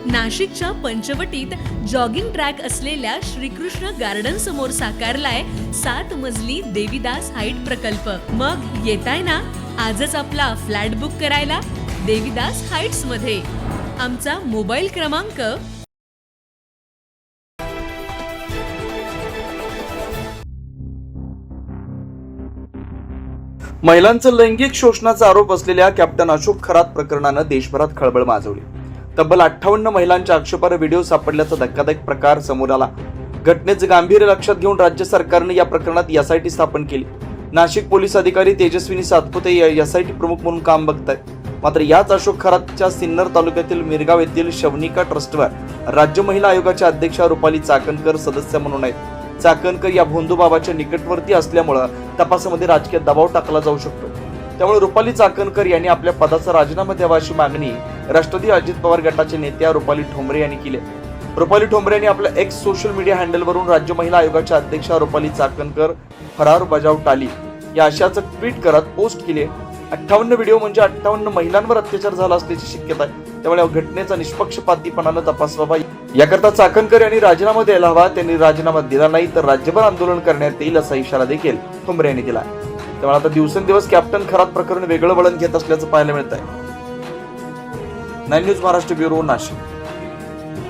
नाशिकच्या पंचवटीत jogging track असलेल्या Shrikrishna garden समोर साकारलाय 7 मजली देवीदास हाईट प्रकल्प। मग येताय ना आजच आपला फ्लॅट बुक करायला देवीदास हाईट्स मध्ये। आमचा मोबाईल क्रमांक महिलांचं लैंगिक शोषणाचा आरोप असलेल्या कॅप्टन अशोक खरात प्रकरणानं देशभरात खळबळ माजवली। तब्बल 58 महिलांच्या आक्षेपार्ह व्हिडिओ सापडल्याचा धक्कादायक प्रकार समोर आला। घटनेचं गांभीर्य लक्षात घेऊन राज्य सरकारने या प्रकरणात एसआयटी स्थापन केली। नाशिक पोलीस अधिकारी तेजस्विनी सातपुते एसआयटी प्रमुख म्हणून काम बघतायत। मात्र याच अशोक खरातच्या सिन्नर तालुक्यातील मिरगाव येथील शवनिका ट्रस्टवर राज्य महिला आयोगाच्या अध्यक्षा रुपाली चाकणकर सदस्य म्हणून आहेत। चाकणकर या भोंदूबाबाच्या निकटवर्ती असल्यामुळे तपासामध्ये राजकीय दबाव टाकला जाऊ शकतो। त्यामुळे रुपाली चाकणकर यांनी आपल्या पदाचा राजीनामा द्यावा अशी मागणी राष्ट्रवादी अजित पवार गटाच्या नेत्या रुपाली ठोंबरे यांनी केली। रुपाली ठोंबरे यांनी आपल्या एक्स सोशल मीडिया हँडलवरून राज्य महिला आयोगाच्या अध्यक्षा रुपाली चाकणकर फरार बजाव टाली या आशयाचं ट्विट करत पोस्ट केले। 58 व्हिडिओ म्हणजे 58 महिलांवर अत्याचार झाला असल्याची शक्यता आहे। त्यामुळे या घटनेचा निष्पक्षपातीपणाने तपास व्हावा याकरता चाकणकर यांनी राजीनामा द्यायला हवा। त्यांनी राजीनामा दिला नाही तर राज्यभर आंदोलन करण्यात येईल असा इशारा देखील ठोंबरे यांनी दिला। त्यामुळे आता दिवसेंदिवस कॅप्टन खरात प्रकरण वेगळं वळण घेत असल्याचं पाहायला मिळत आहे। 9 न्यूज महाराष्ट्र ब्युरो नाशिक।